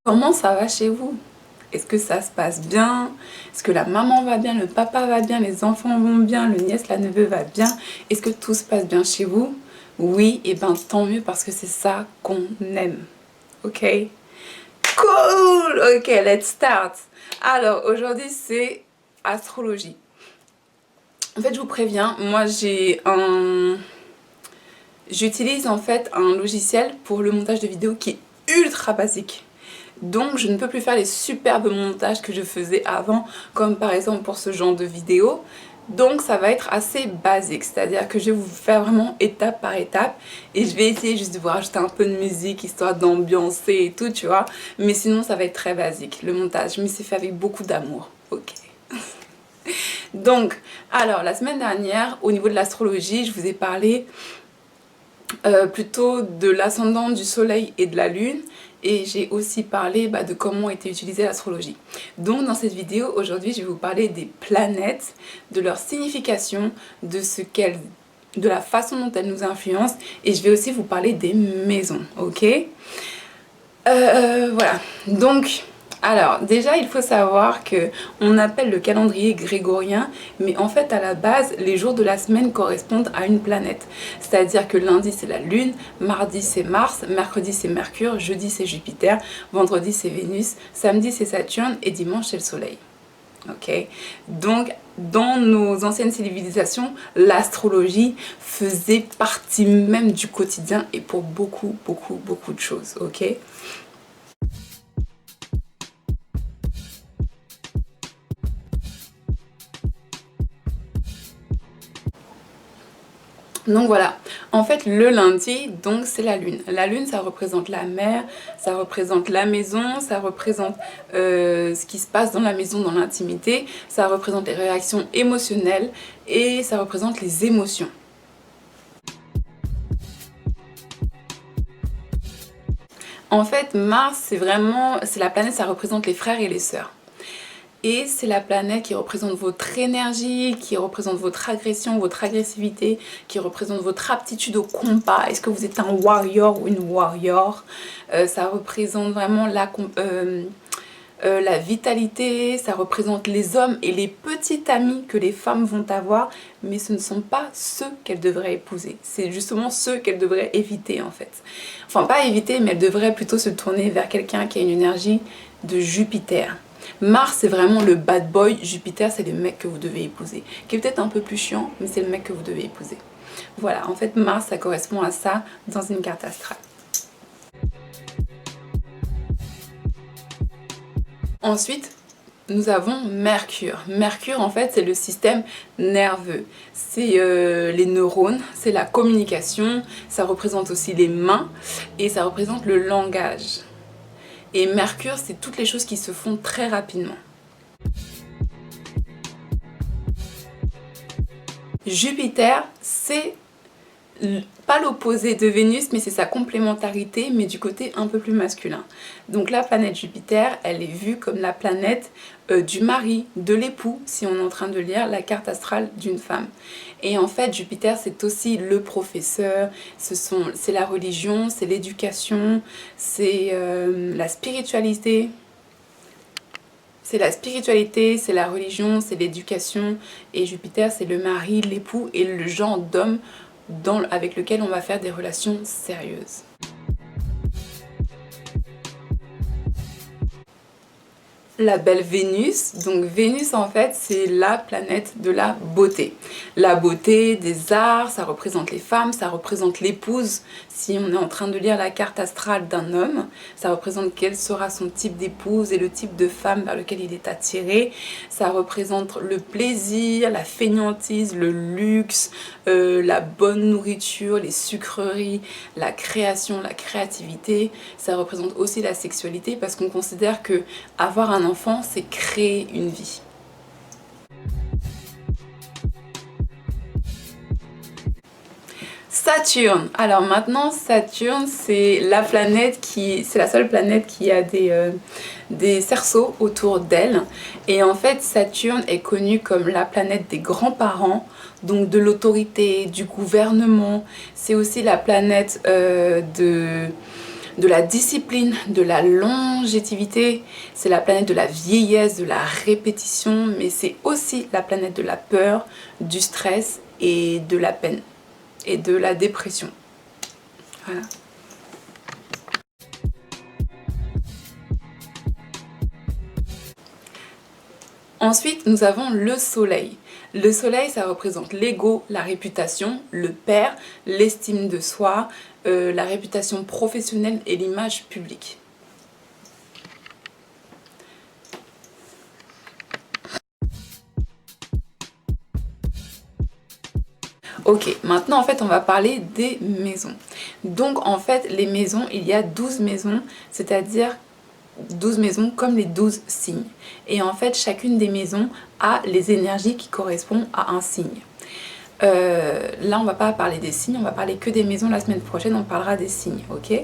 Comment ça va chez vous? Est-ce que ça se passe bien? Est-ce que la maman va bien, le papa va bien, les enfants vont bien, le nièce, la neveu va bien? Est-ce que tout se passe bien chez vous? Oui, et ben tant mieux parce que c'est ça qu'on aime. Ok? Cool! Ok, let's start. Alors, aujourd'hui, c'est astrologie. En fait, je vous préviens, moi j'utilise en fait un logiciel pour le montage de vidéos qui est ultra basique. Donc je ne peux plus faire les superbes montages que je faisais avant, comme par exemple pour ce genre de vidéo. Donc ça va être assez basique, c'est-à-dire que je vais vous faire vraiment étape par étape et je vais essayer juste de vous rajouter un peu de musique histoire d'ambiancer et tout, tu vois. Mais sinon ça va être très basique, le montage, mais c'est fait avec beaucoup d'amour, ok. Donc, alors la semaine dernière, au niveau de l'astrologie, je vous ai parlé plutôt de l'ascendant du soleil et de la lune, et j'ai aussi parlé de comment était utilisée l'astrologie. Donc dans cette vidéo, aujourd'hui, je vais vous parler des planètes, de leur signification, de la façon dont elles nous influencent, et je vais aussi vous parler des maisons, ok. Voilà, donc... Alors, déjà, il faut savoir que on appelle le calendrier grégorien, mais en fait, à la base, les jours de la semaine correspondent à une planète. C'est-à-dire que lundi, c'est la Lune, mardi, c'est Mars, mercredi, c'est Mercure, jeudi, c'est Jupiter, vendredi, c'est Vénus, samedi, c'est Saturne et dimanche, c'est le Soleil. Ok? Donc, dans nos anciennes civilisations, l'astrologie faisait partie même du quotidien et pour beaucoup, beaucoup, beaucoup de choses. Ok? Donc voilà, en fait le lundi, donc c'est la lune. La lune, ça représente la mer, ça représente la maison, ça représente ce qui se passe dans la maison, dans l'intimité, ça représente les réactions émotionnelles et ça représente les émotions. En fait, Mars, c'est la planète, ça représente les frères et les sœurs. Et c'est la planète qui représente votre énergie, qui représente votre agression, votre agressivité, qui représente votre aptitude au combat. Est-ce que vous êtes un warrior ou une warrior? Ça représente vraiment la vitalité, ça représente les hommes et les petits amis que les femmes vont avoir, mais ce ne sont pas ceux qu'elles devraient épouser. C'est justement ceux qu'elles devraient éviter en fait. Enfin, pas éviter, mais elles devraient plutôt se tourner vers quelqu'un qui a une énergie de Jupiter. Mars, c'est vraiment le bad boy. Jupiter, c'est le mec que vous devez épouser. Qui est peut-être un peu plus chiant, mais c'est le mec que vous devez épouser. Voilà, en fait, Mars, ça correspond à ça dans une carte astrale. Ensuite, nous avons Mercure. Mercure, en fait, c'est le système nerveux. C'est les neurones, c'est la communication, ça représente aussi les mains et ça représente le langage. Et Mercure, c'est toutes les choses qui se font très rapidement. Jupiter, c'est pas l'opposé de Vénus, mais c'est sa complémentarité, mais du côté un peu plus masculin. Donc la planète Jupiter, elle est vue comme la planète du mari, de l'époux, si on est en train de lire la carte astrale d'une femme. Et en fait, Jupiter, c'est aussi le professeur, c'est la religion, c'est l'éducation, c'est la spiritualité. C'est la spiritualité, c'est la religion, c'est l'éducation. Et Jupiter, c'est le mari, l'époux et le genre d'homme avec lequel on va faire des relations sérieuses. La belle Vénus, donc Vénus en fait c'est la planète de la beauté. La beauté des arts, ça représente les femmes, ça représente l'épouse. Si on est en train de lire la carte astrale d'un homme, ça représente quel sera son type d'épouse et le type de femme vers lequel il est attiré. Ça représente le plaisir, la fainéantise, le luxe, la bonne nourriture, les sucreries, la création, la créativité. Ça représente aussi la sexualité parce qu'on considère que avoir un enfant, c'est créer une vie. Saturne. Alors maintenant, Saturne, c'est la seule planète qui a des cerceaux autour d'elle. Et en fait, Saturne est connue comme la planète des grands-parents, donc de l'autorité, du gouvernement. C'est aussi la planète de la discipline, de la longévité, c'est la planète de la vieillesse, de la répétition, mais c'est aussi la planète de la peur, du stress et de la peine et de la dépression. Voilà. Ensuite, nous avons le soleil. Le soleil, ça représente l'ego, la réputation, le père, l'estime de soi, la réputation professionnelle et l'image publique. Ok, maintenant en fait on va parler des maisons. Donc en fait les maisons, il y a 12 maisons, c'est-à-dire 12 maisons comme les 12 signes. Et en fait, chacune des maisons a les énergies qui correspondent à un signe. Là, on va pas parler des signes, on va parler que des maisons. La semaine prochaine, on parlera des signes, ok?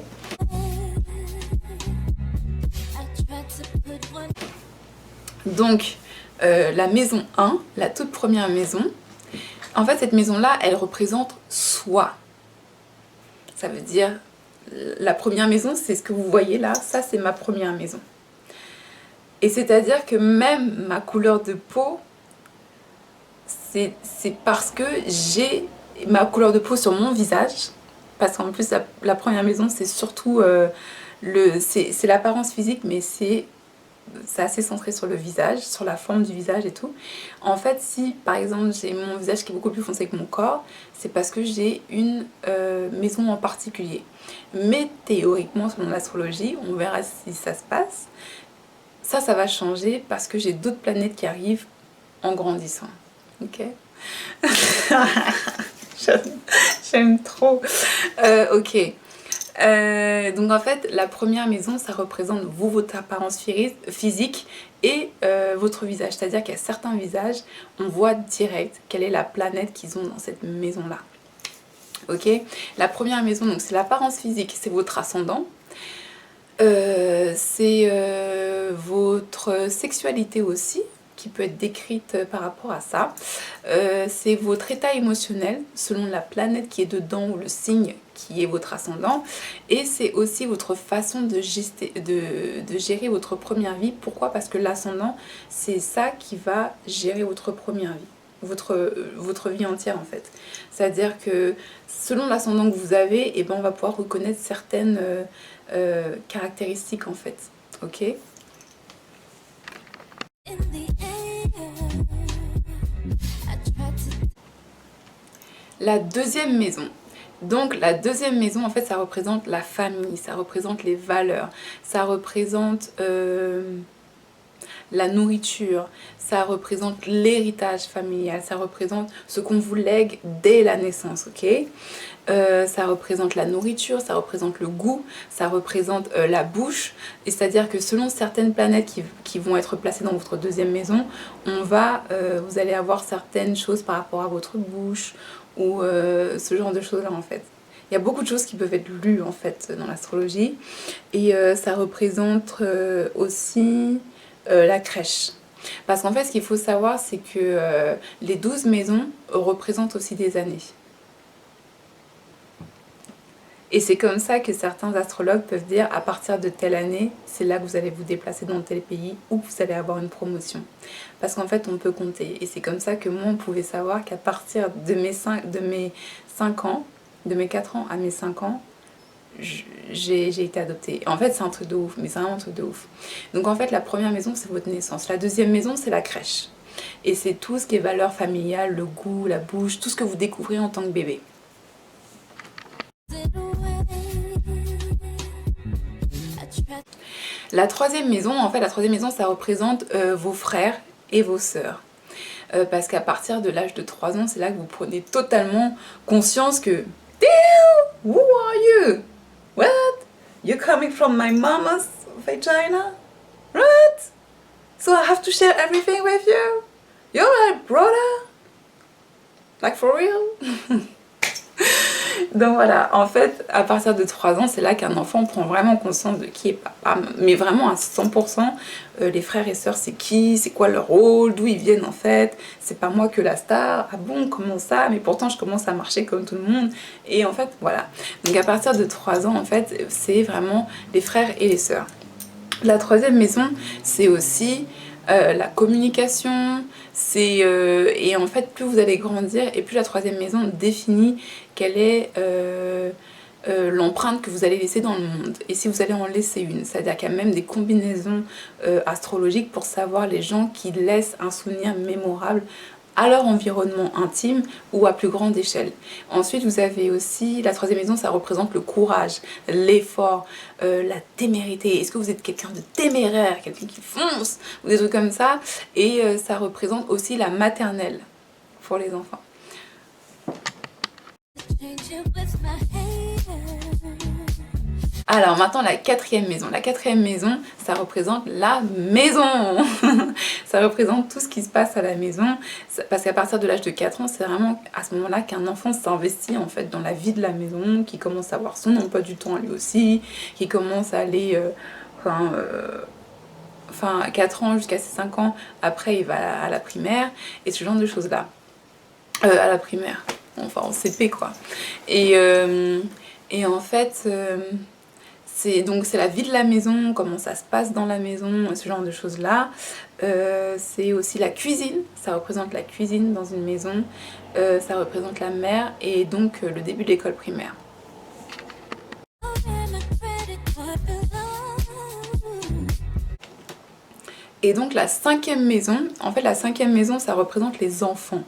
Donc, la maison 1, la toute première maison, en fait, cette maison-là, elle représente soi. Ça veut dire... La première maison, c'est ce que vous voyez là, ça c'est ma première maison. Et c'est-à-dire que même ma couleur de peau, c'est parce que j'ai ma couleur de peau sur mon visage. Parce qu'en plus, la première maison, c'est surtout c'est l'apparence physique, mais c'est assez centré sur le visage, sur la forme du visage et tout. En fait, si par exemple j'ai mon visage qui est beaucoup plus foncé que mon corps, c'est parce que j'ai une maison en particulier. Mais théoriquement, selon l'astrologie, on verra si ça se passe. Ça va changer parce que j'ai d'autres planètes qui arrivent en grandissant. Ok. J'aime trop. Ok. Donc en fait, la première maison, ça représente vous, votre apparence physique et votre visage. C'est-à-dire qu'il y a certains visages, on voit direct quelle est la planète qu'ils ont dans cette maison-là. Ok. La première maison, donc c'est l'apparence physique, c'est votre ascendant. C'est votre sexualité aussi, qui peut être décrite par rapport à ça. C'est votre état émotionnel, selon la planète qui est dedans ou le signe qui est votre ascendant. Et c'est aussi votre façon de gérer votre première vie. Pourquoi? Parce que l'ascendant, c'est ça qui va gérer votre première vie. Votre vie entière en fait. C'est-à-dire que selon l'ascendant que vous avez, eh ben, on va pouvoir reconnaître certaines caractéristiques en fait. Ok. La deuxième maison. Donc la deuxième maison, en fait, ça représente la famille, ça représente les valeurs, ça représente la nourriture, ça représente l'héritage familial, ça représente ce qu'on vous lègue dès la naissance, ok? Ça représente la nourriture, ça représente le goût, ça représente la bouche. Et c'est-à-dire que selon certaines planètes qui vont être placées dans votre deuxième maison, vous allez avoir certaines choses par rapport à votre bouche ou ce genre de choses-là en fait. Il y a beaucoup de choses qui peuvent être lues en fait dans l'astrologie. Et ça représente aussi la crèche. Parce qu'en fait, ce qu'il faut savoir, c'est que les 12 maisons représentent aussi des années. Et c'est comme ça que certains astrologues peuvent dire à partir de telle année, c'est là que vous allez vous déplacer dans tel pays ou vous allez avoir une promotion. Parce qu'en fait, on peut compter. Et c'est comme ça que moi, on pouvait savoir qu'à partir de mes 5 ans, de mes 4 ans à mes 5 ans, j'ai été adoptée. En fait, c'est un truc de ouf, mais c'est vraiment un truc de ouf. Donc en fait, la première maison, c'est votre naissance. La deuxième maison, c'est la crèche. Et c'est tout ce qui est valeur familiale, le goût, la bouche, tout ce que vous découvrez en tant que bébé. La troisième maison, en fait, la troisième maison, ça représente vos frères et vos sœurs. Parce qu'à partir de l'âge de 3 ans, c'est là que vous prenez totalement conscience que damn, who are you? What? You're coming from my mama's vagina? What? So I have to share everything with you? You're my brother? Like for real? Donc voilà, en fait, à partir de 3 ans, c'est là qu'un enfant prend vraiment conscience de qui est papa, mais vraiment à 100%. Les frères et sœurs, c'est qui, c'est quoi leur rôle, d'où ils viennent en fait, c'est pas moi que la star, ah bon, comment ça, mais pourtant je commence à marcher comme tout le monde, et en fait, voilà. Donc à partir de 3 ans, en fait, c'est vraiment les frères et les sœurs. La troisième maison, c'est aussi la communication, et en fait, plus vous allez grandir, et plus la troisième maison définit quelle est l'empreinte que vous allez laisser dans le monde, et si vous allez en laisser une, c'est-à-dire qu'il y a même des combinaisons astrologiques pour savoir les gens qui laissent un souvenir mémorable à leur environnement intime ou à plus grande échelle. Ensuite, vous avez aussi, la troisième maison, ça représente le courage, l'effort, la témérité. Est-ce que vous êtes quelqu'un de téméraire, quelqu'un qui fonce, ou des trucs comme ça? Et ça représente aussi la maternelle pour les enfants. Alors maintenant la quatrième maison. La quatrième maison, ça représente la maison. Ça représente tout ce qui se passe à la maison. Parce qu'à partir de l'âge de 4 ans, c'est vraiment à ce moment-là qu'un enfant s'investit en fait dans la vie de la maison, qui commence à avoir son emploi du temps à lui aussi, qui commence à aller... Enfin, 4 ans jusqu'à ses 5 ans, après il va à la primaire, et ce genre de choses-là. À la primaire, enfin en CP quoi. Et en fait... c'est la vie de la maison, comment ça se passe dans la maison, ce genre de choses-là. C'est aussi la cuisine, ça représente la cuisine dans une maison, ça représente la mère et donc le début de l'école primaire. Et donc la cinquième maison, en fait la cinquième maison, ça représente les enfants.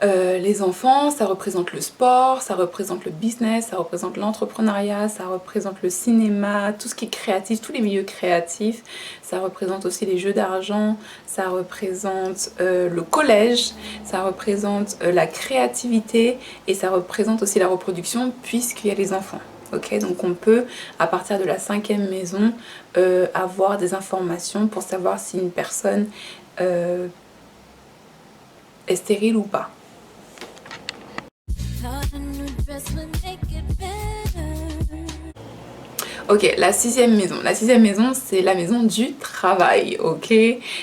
Les enfants, ça représente le sport, ça représente le business, ça représente l'entrepreneuriat, ça représente le cinéma, tout ce qui est créatif, tous les milieux créatifs, ça représente aussi les jeux d'argent, ça représente le collège, ça représente la créativité et ça représente aussi la reproduction puisqu'il y a les enfants. Ok, donc on peut, à partir de la cinquième maison, avoir des informations pour savoir si une personne est stérile ou pas. Ok, la sixième maison. La sixième maison, c'est la maison du travail, ok?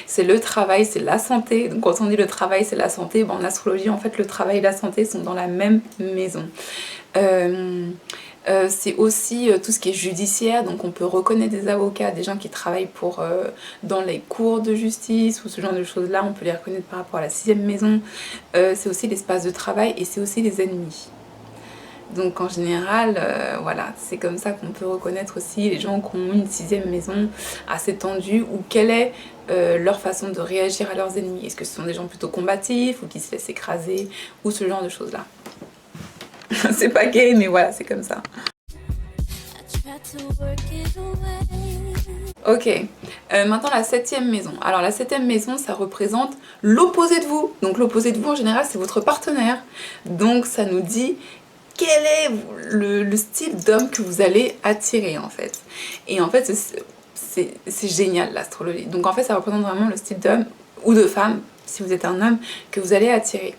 C'est le travail, c'est la santé. Donc quand on dit le travail, c'est la santé, bon, en astrologie, en fait, le travail et la santé sont dans la même maison. C'est aussi tout ce qui est judiciaire, donc on peut reconnaître des avocats, des gens qui travaillent dans les cours de justice ou ce genre de choses là, on peut les reconnaître par rapport à la sixième maison. C'est aussi l'espace de travail et c'est aussi les ennemis. Donc en général, voilà, c'est comme ça qu'on peut reconnaître aussi les gens qui ont une sixième maison assez tendue ou quelle est leur façon de réagir à leurs ennemis. Est-ce que ce sont des gens plutôt combatifs ou qui se laissent écraser ou ce genre de choses là. C'est pas gay, mais voilà, c'est comme ça. Ok, maintenant la septième maison. Alors la septième maison, ça représente l'opposé de vous. Donc l'opposé de vous, en général, c'est votre partenaire. Donc ça nous dit quel est le style d'homme que vous allez attirer, en fait. Et en fait, c'est génial, l'astrologie. Donc en fait, ça représente vraiment le style d'homme ou de femme, si vous êtes un homme, que vous allez attirer.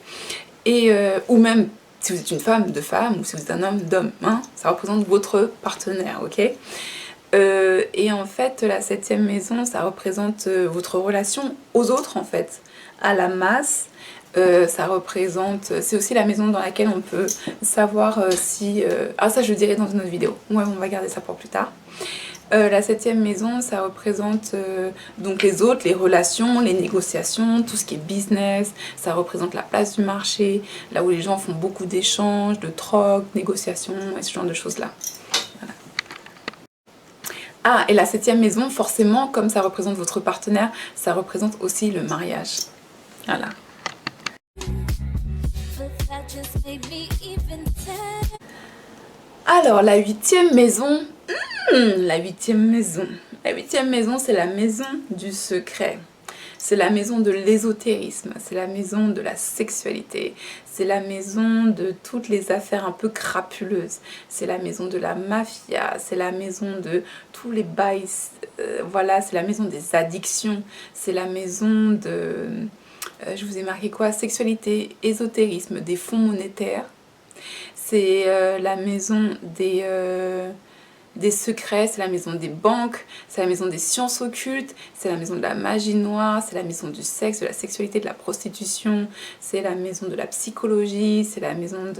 Et, ou même... si vous êtes une femme, de femme, ou si vous êtes un homme, d'homme, hein, ça représente votre partenaire, ok? Et en fait, la septième maison, ça représente votre relation aux autres, en fait, à la masse. Ça représente, c'est aussi la maison dans laquelle on peut savoir si... Ah, ça, je le dirai dans une autre vidéo. Ouais, on va garder ça pour plus tard. La septième maison, ça représente donc les autres, les relations, les négociations, tout ce qui est business. Ça représente la place du marché, là où les gens font beaucoup d'échanges, de troc, négociations et ce genre de choses-là. Voilà. Ah, et la septième maison, forcément, comme ça représente votre partenaire, ça représente aussi le mariage. Voilà. Alors, la huitième maison... la huitième maison. La huitième maison, c'est la maison du secret. C'est la maison de l'ésotérisme, c'est la maison de la sexualité, c'est la maison de toutes les affaires un peu crapuleuses, c'est la maison de la mafia, c'est la maison de tous les bails, voilà, c'est la maison des addictions, c'est la maison de, je vous ai marqué quoi, sexualité, ésotérisme, des fonds monétaires. C'est la maison des secrets, c'est la maison des banques, c'est la maison des sciences occultes, c'est la maison de la magie noire, c'est la maison du sexe, de la sexualité, de la prostitution, c'est la maison de la psychologie, c'est la maison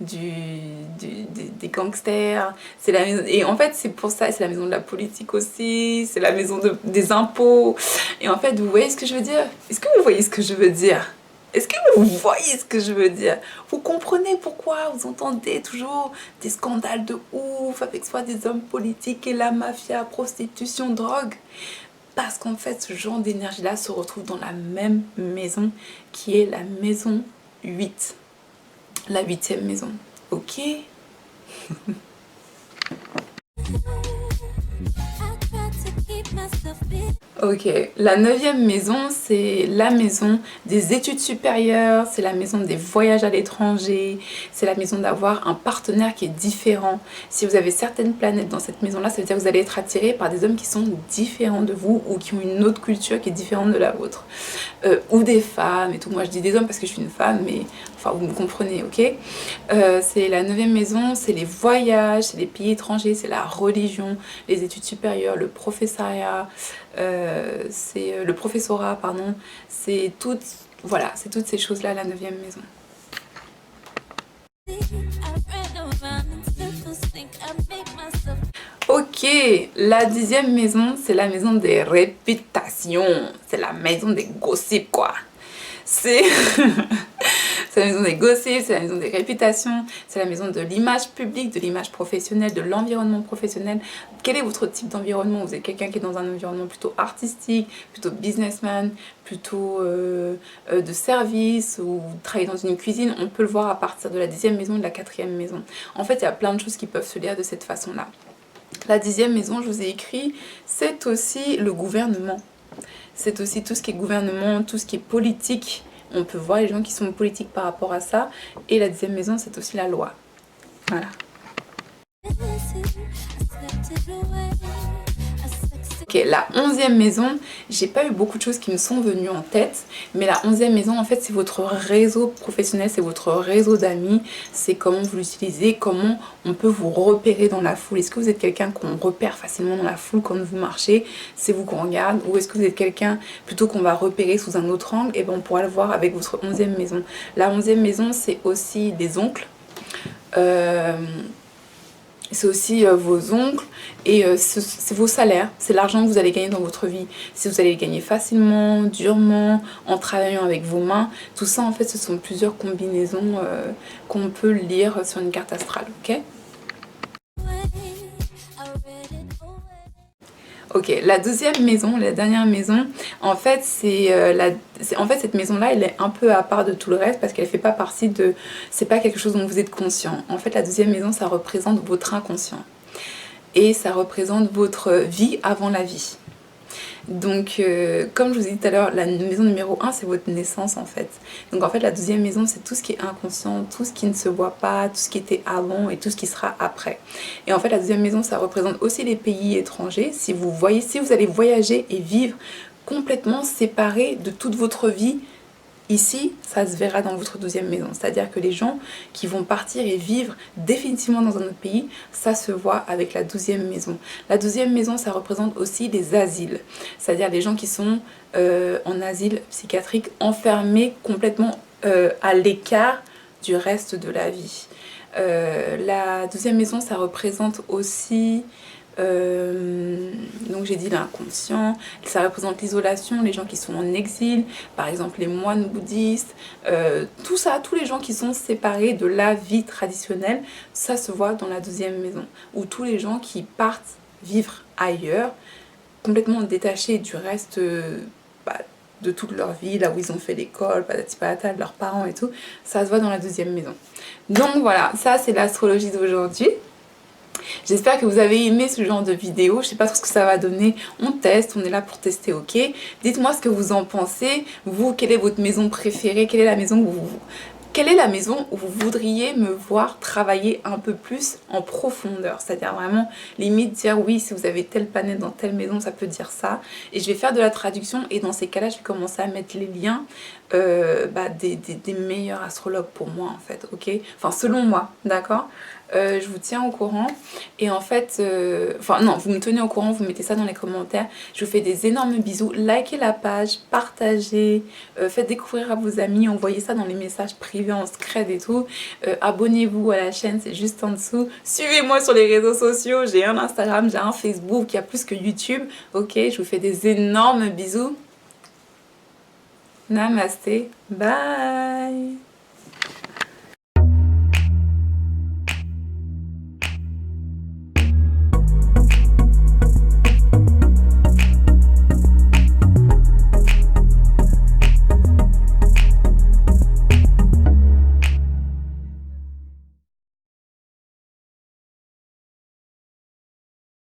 des gangsters, c'est la maison... Et en fait, c'est pour ça, c'est la maison de la politique aussi, c'est la maison des impôts. Et en fait, vous voyez ce que je veux dire? Est-ce que vous voyez ce que je veux dire? Est-ce que vous voyez ce que je veux dire? Vous comprenez pourquoi vous entendez toujours des scandales de ouf avec soit des hommes politiques et la mafia, prostitution, drogue? Parce qu'en fait, ce genre d'énergie-là se retrouve dans la même maison qui est la maison 8. La 8e maison. Ok? Ok, la 9e maison, c'est la maison des études supérieures, c'est la maison des voyages à l'étranger, c'est la maison d'avoir un partenaire qui est différent. Si vous avez certaines planètes dans cette maison-là, ça veut dire que vous allez être attiré par des hommes qui sont différents de vous ou qui ont une autre culture qui est différente de la vôtre. Ou des femmes et tout. Moi, je dis des hommes parce que je suis une femme, mais enfin, vous me comprenez, ok? C'est la 9e maison, c'est les voyages, c'est les pays étrangers, c'est la religion, les études supérieures, le professorat, c'est le professorat, pardon, c'est toutes, voilà, c'est toutes ces choses-là, la 9e maison. Ok, la 10e maison, c'est la maison des réputations, c'est la maison des gossips, quoi. C'est c'est la maison des gossips, c'est la maison des réputations, c'est la maison de l'image publique, de l'image professionnelle, de l'environnement professionnel. Quel est votre type d'environnement? Vous êtes quelqu'un qui est dans un environnement plutôt artistique, plutôt businessman, plutôt de service, ou vous travaillez dans une cuisine? On peut le voir à partir de la 10e maison et de la 4e maison. En fait, il y a plein de choses qui peuvent se lire de cette façon-là. La 10e maison, je vous ai écrit, c'est aussi le gouvernement. C'est aussi tout ce qui est gouvernement, tout ce qui est politique. On peut voir les gens qui sont politiques par rapport à ça. Et la 10e maison, c'est aussi la loi. Voilà. Ok, la 11e maison, j'ai pas eu beaucoup de choses qui me sont venues en tête, mais la 11e maison, en fait, c'est votre réseau professionnel, c'est votre réseau d'amis, c'est comment vous l'utilisez, comment on peut vous repérer dans la foule. Est-ce que vous êtes quelqu'un qu'on repère facilement dans la foule quand vous marchez, c'est vous qu'on regarde, ou est-ce que vous êtes quelqu'un plutôt qu'on va repérer sous un autre angle? Et ben on pourra le voir avec votre 11e maison. La 11e maison, c'est aussi des oncles. C'est aussi vos oncles et c'est vos salaires, c'est l'argent que vous allez gagner dans votre vie. Si vous allez le gagner facilement, durement, en travaillant avec vos mains, tout ça en fait ce sont plusieurs combinaisons qu'on peut lire sur une carte astrale, ok? Ok, la 12e maison, la dernière maison, en fait, cette maison-là, elle est un peu à part de tout le reste parce qu'elle fait pas partie de... C'est pas quelque chose dont vous êtes conscient. En fait, la 12e maison, ça représente votre inconscient. Et ça représente votre vie avant la vie. Donc, comme je vous ai dit tout à l'heure, la maison numéro 1, c'est votre naissance en fait. Donc en fait, la 12e maison, c'est tout ce qui est inconscient, tout ce qui ne se voit pas, tout ce qui était avant et tout ce qui sera après. Et en fait, la 2e maison, ça représente aussi les pays étrangers. Si vous allez voyager et vivre complètement séparé de toute votre vie, ici, ça se verra dans votre 12e maison. C'est-à-dire que les gens qui vont partir et vivre définitivement dans un autre pays, ça se voit avec la 12e maison. La 12e maison, ça représente aussi les asiles. C'est-à-dire les gens qui sont en asile psychiatrique, enfermés complètement à l'écart du reste de la vie. La 12e maison, ça représente aussi... donc j'ai dit l'inconscient, ça représente l'isolation, les gens qui sont en exil, par exemple les moines bouddhistes, tout ça, tous les gens qui sont séparés de la vie traditionnelle, ça se voit dans la 12e maison, ou tous les gens qui partent vivre ailleurs, complètement détachés du reste de toute leur vie, là où ils ont fait l'école, patati patata, de leurs parents et tout, ça se voit dans la 12e maison. Donc voilà, ça c'est l'astrologie d'aujourd'hui. J'espère que vous avez aimé ce genre de vidéo, je sais pas trop ce que ça va donner, on teste, on est là pour tester, ok? Dites-moi ce que vous en pensez, vous, quelle est votre maison préférée, quelle est la maison où vous voudriez me voir travailler un peu plus en profondeur, c'est-à-dire vraiment limite dire oui, si vous avez telle planète dans telle maison, ça peut dire ça, et je vais faire de la traduction et dans ces cas-là, je vais commencer à mettre les liens des meilleurs astrologues pour moi en fait, ok? Enfin selon moi, d'accord? Je vous tiens au courant et en fait, enfin non, vous me tenez au courant, vous mettez ça dans les commentaires. Je vous fais des énormes bisous, likez la page, partagez, faites découvrir à vos amis, envoyez ça dans les messages privés en scred et tout. Abonnez-vous à la chaîne, c'est juste en dessous. Suivez-moi sur les réseaux sociaux, j'ai un Instagram, j'ai un Facebook, il y a plus que YouTube, ok? Je vous fais des énormes bisous. Namasté, bye.